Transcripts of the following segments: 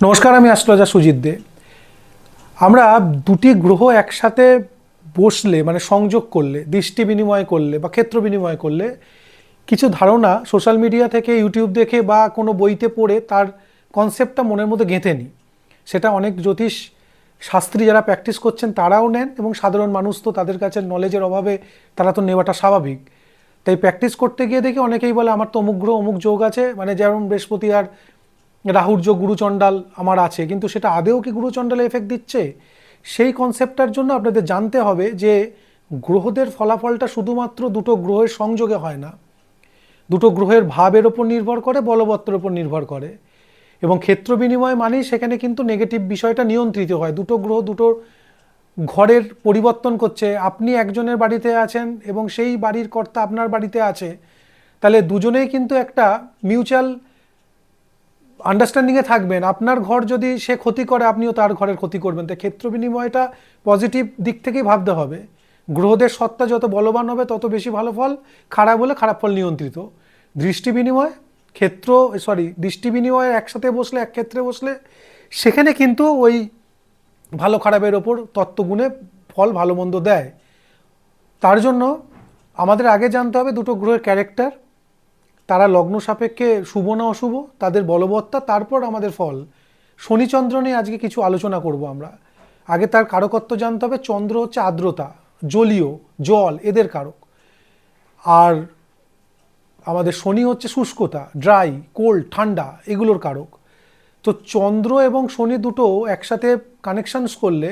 নমস্কার, আমি অ্যাস্ট্রোলজার সুজিত দে। আমরা দুটি গ্রহ একসাথে বসলে মানে সংযোগ করলে, দৃষ্টি বিনিময় করলে বা ক্ষেত্র বিনিময় করলে কিছু ধারণা সোশ্যাল মিডিয়া থেকে, ইউটিউব দেখে বা কোনো বইতে পড়ে তার কনসেপ্টটা মনের মধ্যে গেঁথে নিই। সেটা অনেক জ্যোতিষ শাস্ত্রী যারা প্র্যাকটিস করছেন তারাও নেন, এবং সাধারণ মানুষ তো তাদের কাছে নলেজের অভাবে তারা তো নেওয়াটা স্বাভাবিক। তাই প্র্যাকটিস করতে গিয়ে দেখি অনেকেই বলে আমার তো অমুক গ্রহ অমুক যোগ আছে, মানে যেমন বৃহস্পতি আর রাহুর যোগ গুরুচণ্ডাল আমার আছে, কিন্তু সেটা আদেও কি গুরুচণ্ডালে এফেক্ট দিচ্ছে? সেই কনসেপ্টটার জন্য আপনাদের জানতে হবে যে গ্রহদের ফলাফলটা শুধুমাত্র দুটো গ্রহের সংযোগে হয় না, দুটো গ্রহের ভাবের ওপর নির্ভর করে, বলবত্তের ওপর নির্ভর করে। এবং ক্ষেত্র বিনিময় মানেই সেখানে কিন্তু নেগেটিভ বিষয়টা নিয়ন্ত্রিত হয়। দুটো গ্রহ দুটো ঘরের পরিবর্তন করছে, আপনি একজনের বাড়িতে আছেন এবং সেই বাড়ির কর্তা আপনার বাড়িতে আছে, তাহলে দুজনেই কিন্তু একটা মিউচুয়াল আন্ডারস্ট্যান্ডিংয়ে থাকবেন। আপনার ঘর যদি সে ক্ষতি করে, আপনিও তার ঘরের ক্ষতি করবেন। তাই ক্ষেত্র বিনিময়টা পজিটিভ দিক থেকেই ভাবতে হবে। গ্রহদের সত্তা যত বলবান হবে তত বেশি ভালো ফল, খারাপ হলে খারাপ ফল নিয়ন্ত্রিত। দৃষ্টি বিনিময় দৃষ্টি বিনিময়ের একসাথে বসলে, এক ক্ষেত্রে বসলে সেখানে কিন্তু ওই ভালো খারাপের ওপর তত্ত্বগুণে ফল ভালো মন্দ দেয়। তার জন্য আমাদের আগে জানতে হবে দুটো গ্রহের ক্যারেক্টার, তারা লগ্ন সাপেক্ষে শুভ না অশুভ, তাদের বলবত্তা, তারপর আমাদের ফল। শনিচন্দ্র নিয়ে আজকে কিছু আলোচনা করব আমরা। আগে তার কারকত্ব জানতে হবে। চন্দ্র হচ্ছে আর্দ্রতা, জলীয়, জল, এদের কারক। আর আমাদের শনি হচ্ছে শুষ্কতা, ড্রাই, কোল্ড, ঠান্ডা, এগুলোর কারক। তো চন্দ্র এবং শনি দুটো একসাথে কানেকশনস করলে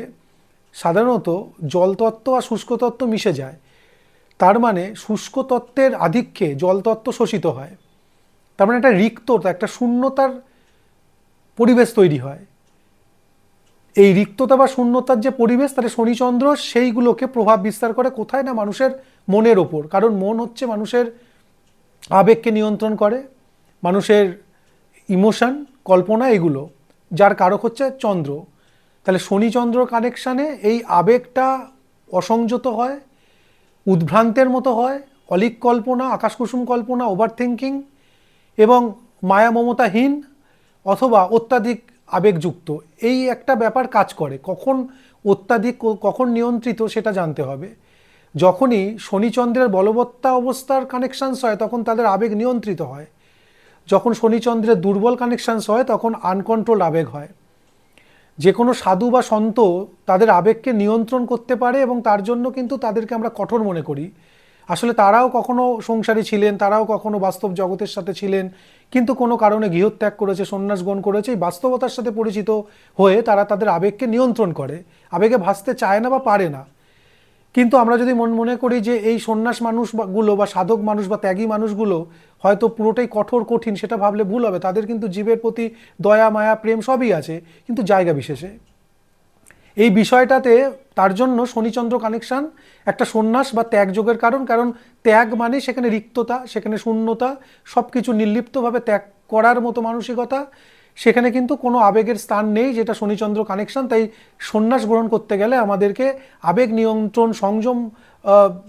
সাধারণত জলতত্ত্ব আর শুষ্ক তত্ত্ব মিশে যায়। তার মানে শুষ্ক তত্ত্বের আধিক্যে জলতত্ত্ব শোষিত হয়। তার মানে একটা রিক্ততা, একটা শূন্যতার পরিবেশ তৈরি হয়। এই রিক্ততা বা শূন্যতার যে পরিবেশ, তাহলে শনিচন্দ্র সেইগুলোকে প্রভাব বিস্তার করে কোথায় না মানুষের মনের ওপর। কারণ মন হচ্ছে মানুষের আবেগকে নিয়ন্ত্রণ করে, মানুষের ইমোশন, কল্পনা, এগুলো যার কারক হচ্ছে চন্দ্র। তাহলে শনিচন্দ্র কানেকশানে এই আবেগটা অসংযত হয়, উদ্ভ্রান্তের মতো হয়, অলিক কল্পনা, আকাশকুসুম কল্পনা, ওভার থিঙ্কিং এবং মায়া মমতাহীন অথবা অত্যাধিক আবেগযুক্ত, এই একটা ব্যাপার কাজ করে। কখন অত্যাধিক কখন নিয়ন্ত্রিত সেটা জানতে হবে। যখনই শনিচন্দ্রের বলবত্তা অবস্থার কানেকশানস হয় তখন তাদের আবেগ নিয়ন্ত্রিত হয়। যখন শনিচন্দ্রের দুর্বল কানেকশানস হয় তখন আনকন্ট্রোল আবেগ হয়। যে কোনো সাধু বা সন্ত তাদের আবেগকে নিয়ন্ত্রণ করতে পারে, এবং তার জন্য কিন্তু তাদেরকে আমরা কঠোর মনে করি। আসলে তারাও কখনো সংসারী ছিলেন, তারাও কখনো বাস্তব জগতের সাথে ছিলেন, কিন্তু কোনো কারণে গৃহত্যাগ করেছে, সন্ন্যাস গ্রহণ করেছে। এই বাস্তবতার সাথে পরিচিত হয়ে তারা তাদের আবেগকে নিয়ন্ত্রণ করে, আবেগে ভাসতে চায় না বা পারে না। কিন্তু আমরা যদি মনে করি যে এই সন্ন্যাস মানুষগুলো বা সাধক মানুষ বা ত্যাগী মানুষগুলো হয়তো পুরোটাই কঠোর কঠিন, সেটা ভাবলে ভুল হবে। তাদের কিন্তু জীবের প্রতি দয়া, মায়া, প্রেম সবই আছে, কিন্তু জায়গা বিশেষে। এই বিষয়টাতে তার জন্য শনিচন্দ্র কানেকশান একটা সন্ন্যাস বা ত্যাগ যোগের কারণ। কারণ ত্যাগ মানে সেখানে রিক্ততা, সেখানে শূন্যতা, সব কিছু নির্লিপ্তভাবে ত্যাগ করার মতো মানসিকতা। সেখানে কিন্তু কোনো আবেগের স্থান নেই, যেটা শনিচন্দ্র কানেকশান। তাই সন্ন্যাস গ্রহণ করতে গেলে আমাদেরকে আবেগ নিয়ন্ত্রণ, সংযম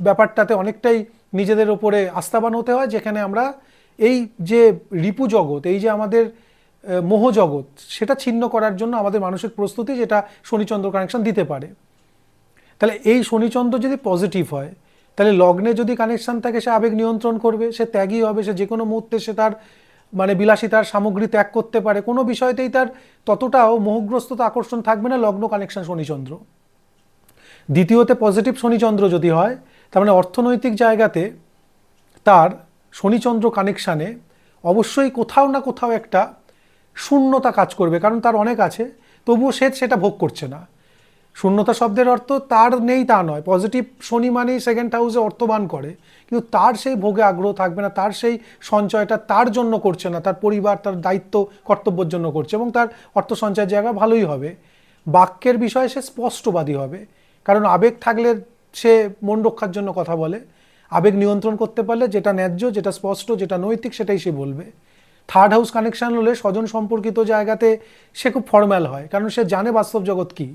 ব্যাপারটাতে অনেকটাই নিজেদের ওপরে আস্থাবান হতে হয়। যেখানে আমরা এই যে রিপু জগৎ, এই যে আমাদের মোহজগৎ, সেটা ছিন্ন করার জন্য আমাদের মানসিক প্রস্তুতি, যেটা শনিচন্দ্র কানেকশন দিতে পারে। তাহলে এই শনিচন্দ্র যদি পজিটিভ হয়, তাহলে লগ্নে যদি কানেকশন থাকে সে আবেগ নিয়ন্ত্রণ করবে, সে ত্যাগী হবে, সে যে কোনো মুহূর্তে সে তার মানে বিলাসিতার সামগ্রী ত্যাগ করতে পারে, কোনো বিষয়তেই তার ততটাও মোহগ্রস্ততা আকর্ষণ থাকবে না। লগ্ন কানেকশন শনিচন্দ্র। দ্বিতীয়তে পজিটিভ শনিচন্দ্র যদি হয়, তার মানে অর্থনৈতিক জায়গাতে তার শনিচন্দ্র কানেকশানে অবশ্যই কোথাও না কোথাও একটা শূন্যতা কাজ করবে। কারণ তার অনেক আছে, তবুও সে সেটা ভোগ করছে না। শূন্যতা শব্দের অর্থ তার নেই তা নয়। পজিটিভ শনি মানেই সেকেন্ড হাউসে অর্থবান করে, কিন্তু তার সেই ভোগে আগ্রহ থাকবে না, তার সেই সঞ্চয়টা তার জন্য করছে না, তার পরিবার, তার দায়িত্ব কর্তব্যের জন্য করছে, এবং তার অর্থ সঞ্চয়ের জায়গা ভালোই হবে। বাক্যের বিষয়ে সে স্পষ্টবাদী হবে, কারণ আবেগ থাকলে সে মন রক্ষার জন্য কথা বলে। আবেগ নিয়ন্ত্রণ করতে পারলে যেটা ন্যায্য, যেটা স্পষ্ট, যেটা নৈতিক, সেটাই সে বলবে। থার্ড হাউস কানেকশান হলে স্বজন সম্পর্কিত জায়গাতে সে খুব ফর্ম্যাল হয়, কারণ সে জানে বাস্তব জগৎ কী,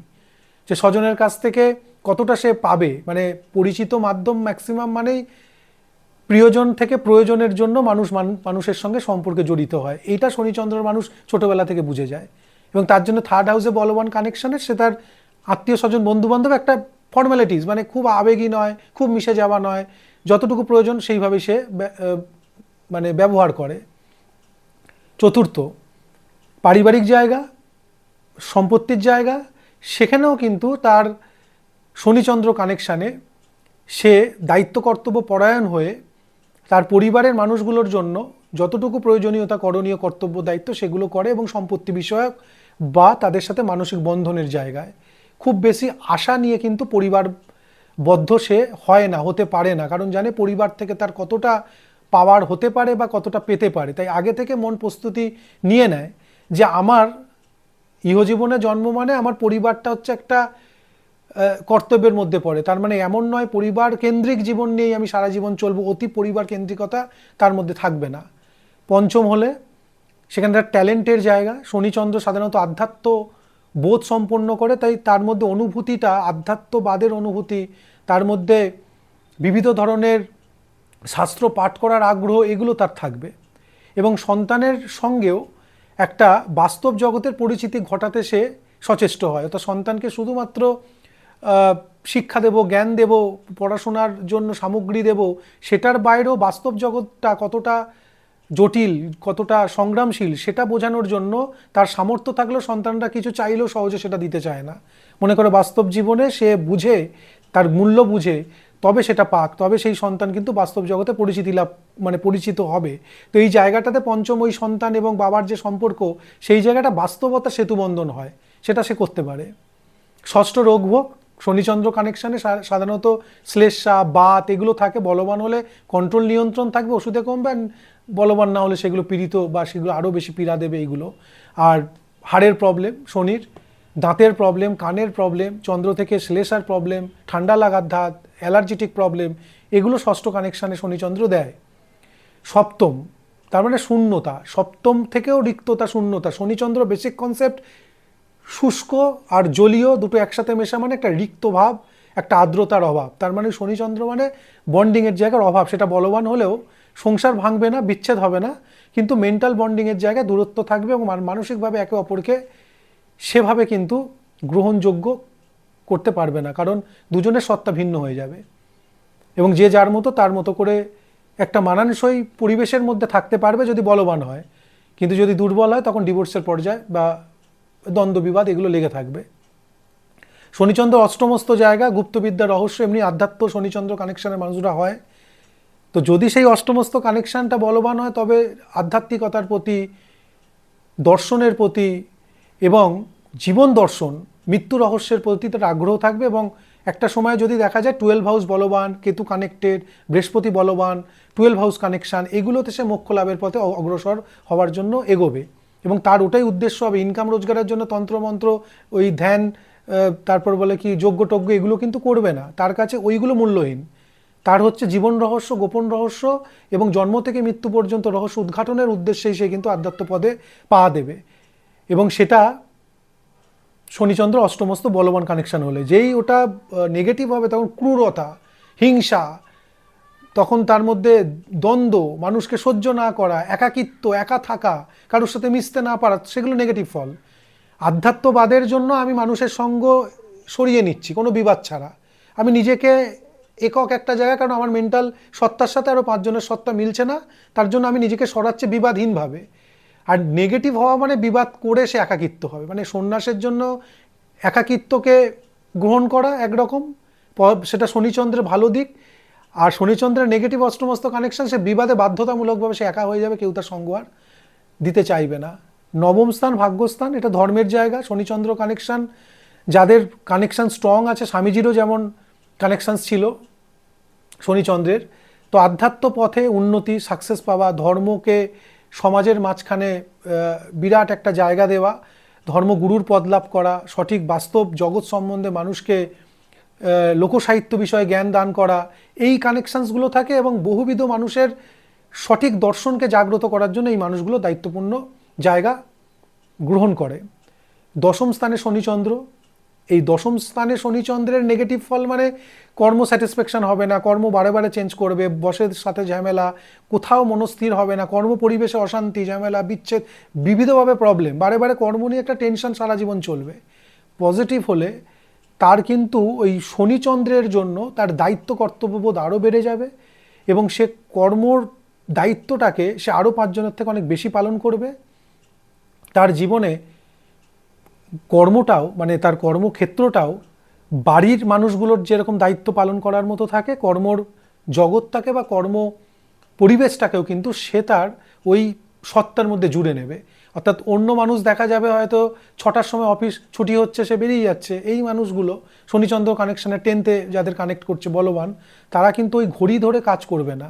যে স্বজনের কাছ থেকে কতটা সে পাবে। মানে পরিচিত মাধ্যম ম্যাক্সিমাম মানেই প্রিয়জন থেকে প্রয়োজনের জন্য মানুষের সঙ্গে সম্পর্কে জড়িত হয়। এইটা শনিচন্দ্রের মানুষ ছোটবেলা থেকে বুঝে যায়। এবং তার জন্য থার্ড হাউসে বলবান কানেকশনের সে তার আত্মীয় স্বজন বন্ধু বান্ধব একটা ফর্মালিটিস, মানে খুব আবেগী নয়, খুব মিশে যাওয়া নয়, যতটুকু প্রয়োজন সেইভাবেই সে মানে ব্যবহার করে। চতুর্থ, পারিবারিক জায়গা, সম্পত্তির জায়গা, সেখানেও কিন্তু তার শনিচন্দ্র কানেকশানে সে দায়িত্ব কর্তব্য পরায়ণ হয়ে তার পরিবারের মানুষগুলোর জন্য যতটুকু প্রয়োজনীয়তা, করণীয়, কর্তব্য, দায়িত্ব সেগুলো করে এবং সম্পত্তি বিষয়ক বা তাদের সাথে মানসিক বন্ধনের জায়গায় খুব বেশি আশা নিয়ে কিন্তু পরিবারবদ্ধ সে হয় না, হতে পারে না, কারণ জানে পরিবার থেকে তার কতটা পাওয়ার হতে পারে বা কতটা পেতে পারে। তাই আগে থেকে মন প্রস্তুতি নিয়ে নেয় যে আমার ইহজীবনে জন্ম মানে আমার পরিবারটা হচ্ছে একটা কর্তব্যের মধ্যে পড়ে। তার মানে এমন নয় পরিবার কেন্দ্রিক জীবন নিয়েই আমি সারা জীবন চলবো, অতি পরিবার কেন্দ্রিকতা তার মধ্যে থাকবে না। পঞ্চম হলে সেখানকার ট্যালেন্টের জায়গা, শনিচন্দ্র সাধারণত আধ্যাত্ম বোধ সম্পন্ন করে, তাই তার মধ্যে অনুভূতিটা আধ্যাত্মবাদের অনুভূতি, তার মধ্যে বিবিধ ধরনের শাস্ত্র পাঠ করার আগ্রহ, এগুলো তার থাকবে। এবং সন্তানের সঙ্গেও একটা বাস্তব জগতের পরিচিতি ঘটাতে সে সচেষ্ট হয়। অর্থাৎ সন্তানকে শুধুমাত্র শিক্ষা দেব, জ্ঞান দেব, পড়াশোনার জন্য সামগ্রী দেব, সেটার বাইরেও বাস্তব জগৎটা কতটা জটিল, কতটা সংগ্রামশীল সেটা বোঝানোর জন্য তার সামর্থ্য থাকলেও সন্তানরা কিছু চাইলেও সহজে সেটা দিতে চায় না। মনে করে বাস্তব জীবনে সে বুঝে, তার মূল্য বুঝে তবে সেটা পাক, তবে সেই সন্তান কিন্তু বাস্তব জগতে পরিচিত হবে। তো এই জায়গাটাতে পঞ্চম, ওই সন্তান এবং বাবার যে সম্পর্ক, সেই জায়গাটা বাস্তবতা সেতুবন্ধন হয়, সেটা সে করতে পারে। ষষ্ঠ, রোগভোগ, শনিচন্দ্র কানেকশানে সাধারণত শ্লেষা, বাত এগুলো থাকে। বলবান হলে কন্ট্রোল, নিয়ন্ত্রণ থাকবে, ওষুধে কমবে, বলবান না হলে সেগুলো পীড়িত বা সেগুলো আরও বেশি পীড়া দেবে এইগুলো। আর হাড়ের প্রবলেম শনির, দাঁতের প্রবলেম, কানের প্রবলেম, চন্দ্র থেকে শ্লেষার প্রবলেম, ঠান্ডা লাগার ধাত, অ্যালার্জিটিক প্রবলেম, এগুলো ষষ্ঠ কানেকশানে শনিচন্দ্র দেয়। সপ্তম, তার মানে শূন্যতা, সপ্তম থেকেও রিক্ততা, শূন্যতা। শনিচন্দ্র বেসিক কনসেপ্ট শুষ্ক আর জলীয় দুটো একসাথে মেশা মানে একটা রিক্ত ভাব, একটা আর্দ্রতার অভাব। তার মানে শনিচন্দ্র মানে বন্ডিংয়ের জায়গার অভাব। সেটা বলবান হলেও সংসার ভাঙবে না, বিচ্ছেদ হবে না, কিন্তু মেন্টাল বন্ডিংয়ের জায়গায় দূরত্ব থাকবে এবং মানসিকভাবে একে অপরকে সেভাবে কিন্তু গ্রহণযোগ্য করতে পারবে না, কারণ দুজনের সত্তা ভিন্ন হয়ে যাবে এবং যে যার মতো তার মতো করে একটা মানানসই পরিবেশের মধ্যে থাকতে পারবে যদি বলবান হয়। কিন্তু যদি দুর্বল হয় তখন ডিভোর্সের পর্যায়ে বা দ্বন্দ্ব বিবাদ এগুলো লেগে থাকবে। শনিচন্দ্র অষ্টমস্ত জায়গা, গুপ্তবিদ্যা, রহস্য, এমনি আধ্যাত্ম শনিচন্দ্র কানেকশানের মানুষরা হয়। তো যদি সেই অষ্টমস্ত কানেকশানটা বলবান হয় তবে আধ্যাত্মিকতার প্রতি, দর্শনের প্রতি এবং জীবন দর্শন, মৃত্যু রহস্যের প্রতি তার আগ্রহ থাকবে। এবং একটা সময় যদি দেখা যায় 12 হাউস বলবান, কেতু কানেক্টেড, বৃহস্পতি বলবান, 12 হাউস কানেকশান, এগুলোতে সে মোক্ষ লাভের পথে অগ্রসর হওয়ার জন্য এগোবে এবং তার ওটাই উদ্দেশ্য হবে। ইনকাম রোজগারের জন্য তন্ত্রমন্ত্র, ওই ধ্যান, তারপর বলে কি যজ্ঞ এগুলো কিন্তু করবে না, তার কাছে ওইগুলো মূল্যহীন। তার হচ্ছে জীবন রহস্য, গোপন রহস্য এবং জন্ম থেকে মৃত্যু পর্যন্ত রহস্য উদ্ঘাটনের উদ্দেশ্যেই সে কিন্তু আধ্যাত্ম পদে পা দেবে। এবং সেটা শনিচন্দ্র অষ্টমস্ত বলবান কানেকশান হলে, যেই ওটা নেগেটিভ হবে তখন ক্রূরতা, হিংসা, তখন তার মধ্যে দ্বন্দ্ব, মানুষকে সহ্য না করা, একাকিত্ব, একা থাকা, কারোর সাথে মিশতে না পারা, সেগুলো নেগেটিভ ফল। আধ্যাত্মবাদের জন্য আমি মানুষের সঙ্গ সরিয়ে নিচ্ছি কোনো বিবাদ ছাড়া, আমি নিজেকে একক একটা জায়গায়, কারণ আমার মেন্টাল সত্তার সাথে আরও 5 জনের সত্তা মিলছে না, তার জন্য আমি নিজেকে সরাচ্ছি বিবাদহীনভাবে। আর নেগেটিভ হওয়া মানে বিবাদ করে সে একাকিত্ব হবে, মানে সন্ন্যাসের জন্য একাকিত্বকে গ্রহণ করা একরকম, সেটা শনিচন্দ্রের ভালো দিক। আর শনিচন্দ্রের নেগেটিভ অষ্টমস্ত কানেকশন, সে বিবাদে বাধ্যতামূলকভাবে সে একা হয়ে যাবে, কেউ তার সঙ্গ আর দিতে চাইবে না। নবম স্থান ভাগ্যস্থান, এটা ধর্মের জায়গা। শনিচন্দ্র কানেকশান যাদের কানেকশান স্ট্রং আছে, স্বামীজিরও যেমন কানেকশানস ছিল শনিচন্দ্রের, তো আধ্যাত্ম পথে উন্নতি, সাকসেস পাওয়া, ধর্মকে সমাজের মাঝখানে বিরাট একটা জায়গা দেওয়া, ধর্মগুরুর পদ লাভ করা, সঠিক বাস্তব জগৎ সম্বন্ধে মানুষকে লোকসাহিত্য বিষয়ে জ্ঞান দান করা, এই কানেকশানসগুলো থাকে এবং বহুবিধ মানুষের সঠিক দর্শনকে জাগ্রত করার জন্য এই মানুষগুলো দায়িত্বপূর্ণ জায়গা গ্রহণ করে। দশম স্থানে শনিচন্দ্র, এই দশম স্থানে শনিচন্দ্রের নেগেটিভ ফল মানে কর্ম স্যাটিসফ্যাকশন হবে না, কর্ম বারে বারে চেঞ্জ করবে, বসের সাথে ঝামেলা, কোথাও মনস্থির হবে না, কর্ম পরিবেশে অশান্তি, ঝামেলা, বিচ্ছেদ, বিবিধভাবে প্রবলেম, বারে বারে কর্ম নিয়ে একটা টেনশন সারা জীবন চলবে। পজিটিভ হলে তার কিন্তু ওই শনিচন্দ্রের জন্য তার দায়িত্ব কর্তব্যবোধ আরও বেড়ে যাবে এবং সে কর্মর দায়িত্বটাকে সে আরও 5 জনের থেকে অনেক বেশি পালন করবে। তার জীবনে কর্মটাও মানে তার কর্মক্ষেত্রটাও বাড়ির মানুষগুলোর যেরকম দায়িত্ব পালন করার মতো থাকে, কর্মর জগৎটাকে বা কর্ম পরিবেশটাকেও কিন্তু সে তার ওই সত্তার মধ্যে জুড়ে নেবে। অর্থাৎ অন্য মানুষ দেখা যাবে হয়তো 6টার সময় অফিস ছুটি হচ্ছে সে বেরিয়ে যাচ্ছে, এই মানুষগুলো শনিচন্দ্র কানেকশানে 10তে যাদের কানেক্ট করছে বলবান, তারা কিন্তু ওই ঘড়ি ধরে কাজ করবে না।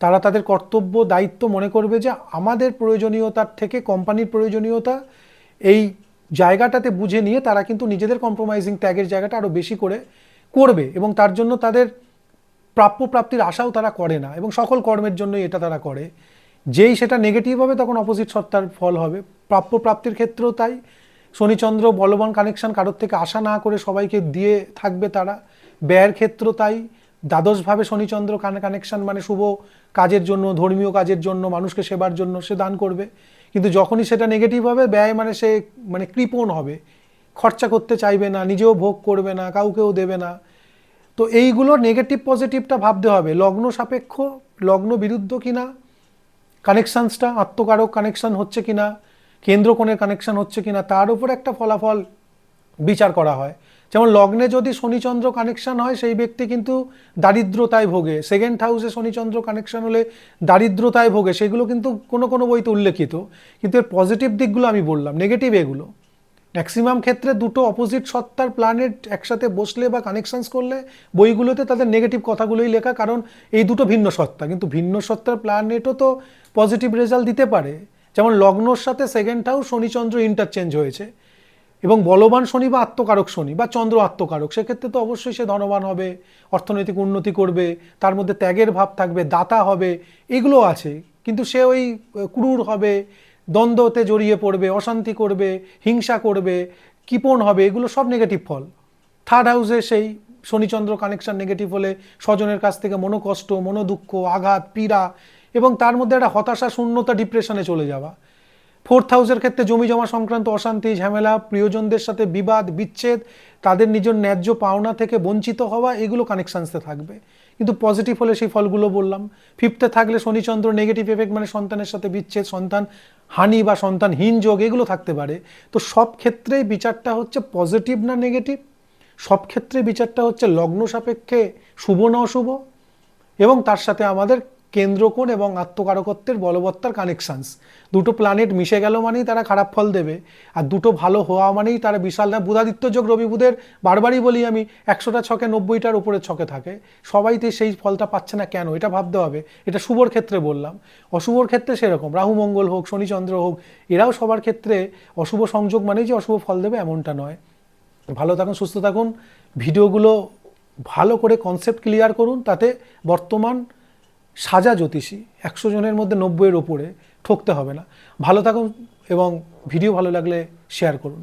তারা তাদের কর্তব্য দায়িত্ব মনে করবে যে আমাদের প্রয়োজনীয়তার থেকে কোম্পানির প্রয়োজনীয়তা এই জায়গাটাতে বুঝে নিয়ে তারা কিন্তু নিজেদের কম্প্রোমাইজিং ত্যাগের জায়গাটা আরও বেশি করে করবে এবং তার জন্য তাদের প্রাপ্তির আশাও তারা করে না এবং সকল কর্মের জন্যই এটা তারা করে। যেই সেটা নেগেটিভ হবে তখন অপোজিট সত্তার ফল হবে। প্রাপ্তির ক্ষেত্রেও তাই, শনিচন্দ্র বলবান কানেকশন কারোর থেকে আশা না করে সবাইকে দিয়ে থাকবে তারা। ব্যয়ের ক্ষেত্র তাই, দ্বাদশভাবে শনিচন্দ্র কানেকশন মানে শুভ কাজের জন্য, ধর্মীয় কাজের জন্য, মানুষকে সেবার জন্য সে দান করবে। কিন্তু যখনই সেটা নেগেটিভ হবে, ব্যয় মানে সে মানে কৃপণ হবে, খরচা করতে চাইবে না, নিজেও ভোগ করবে না, কাউকেও দেবে না। তো এইগুলো নেগেটিভ পজিটিভটা ভাবতে হবে, লগ্ন সাপেক্ষ, লগ্ন বিরুদ্ধ কিনা, কানেকশানসটা আত্মকারক কানেকশান হচ্ছে কিনা, কেন্দ্রকোণের কানেকশান হচ্ছে কিনা, তার উপর একটা ফলাফল বিচার করা হয়। যেমন লগ্নে যদি শনিচন্দ্র কানেকশান হয় সেই ব্যক্তি কিন্তু দারিদ্রতায় ভোগে, সেকেন্ড হাউসে শনিচন্দ্র কানেকশান হলে দারিদ্রতায় ভোগে, সেগুলো কিন্তু কোনো কোনো বইতে উল্লেখিত। কিন্তু এর পজিটিভ দিকগুলো আমি বললাম, নেগেটিভ এগুলো। ম্যাক্সিমাম ক্ষেত্রে দুটো অপোজিট সত্তার প্ল্যানেট একসাথে বসলে বা কানেকশানস করলে বইগুলোতে তাদের নেগেটিভ কথাগুলোই লেখা, কারণ এই দুটো ভিন্ন সত্তা। কিন্তু ভিন্ন সত্তার প্ল্যানেটও তো পজিটিভ রেজাল্ট দিতে পারে। যেমন লগ্নর সাথে সেকেন্ড হাউস শনিচন্দ্র ইন্টারচেঞ্জ হয়েছে এবং বলবান শনি বা আত্মকারক শনি বা চন্দ্র আত্মকারক, সেক্ষেত্রে তো অবশ্যই সে ধনবান হবে, অর্থনৈতিক উন্নতি করবে, তার মধ্যে ত্যাগের ভাব থাকবে, দাতা হবে, এগুলো আছে। কিন্তু সে ওই ক্রূর হবে, দ্বন্দ্বতে জড়িয়ে পড়বে, অশান্তি করবে, হিংসা করবে, কৃপণ হবে, এগুলো সব নেগেটিভ ফল। থার্ড হাউসে সেই শনিচন্দ্র কানেকশন নেগেটিভ হলে স্বজনের কাছ থেকে মনোকষ্ট, মনোদুঃখ, আঘাত, পীড়া এবং তার মধ্যে একটা হতাশা, শূন্যতা, ডিপ্রেশনে চলে যাওয়া। ফোর্থ হাউসের ক্ষেত্রে জমি জমা সংক্রান্ত অশান্তি, ঝামেলা, প্রিয়জনদের সাথে বিবাদ, বিচ্ছেদ, তাদের নিজের ন্যায্য পাওনা থেকে বঞ্চিত হওয়া, এগুলো কানেকশানসে থাকবে। কিন্তু পজিটিভ হলে সেই ফলগুলো বললাম। ফিফথে থাকলে শনিচন্দ্র নেগেটিভ এফেক্ট মানে সন্তানের সাথে বিচ্ছেদ, সন্তান হানি বা সন্তানহীন যোগ, এগুলো থাকতে পারে। তো সব ক্ষেত্রেই বিচারটা হচ্ছে পজিটিভ না নেগেটিভ, সব ক্ষেত্রে বিচারটা হচ্ছে লগ্ন সাপেক্ষে শুভ না অশুভ এবং তার সাথে আমাদের কেন্দ্রকোণ এবং আত্মকারকত্বের বলবত্তার কানেকশানস। দুটো প্ল্যানেট মিশে গেল মানেই তারা খারাপ ফল দেবে, আর দুটো ভালো হওয়া মানেই তারা বিশাল না। বুধাদিত্য যোগ রবি বুধের বারবারই বলি আমি, 100টা ছকে 90টার উপরে ছকে থাকে, সবাইতে সেই ফলটা পাচ্ছে না কেন, এটা ভাবতে হবে। এটা শুভর ক্ষেত্রে বললাম। অশুভর ক্ষেত্রে সেরকম, রাহু মঙ্গল হোক, শনিচন্দ্র হোক, এরাও সবার ক্ষেত্রে অশুভ সংযোগ মানেই যে অশুভ ফল দেবে এমনটা নয়। ভালো থাকুন, সুস্থ থাকুন, ভিডিওগুলো ভালো করে কনসেপ্ট ক্লিয়ার করুন, তাতে বর্তমান সাজা জ্যোতিষী 100 জনের মধ্যে 90-এর ওপরে ঠকতে হবে না। ভালো থাকুন এবং ভিডিও ভালো লাগলে শেয়ার করুন।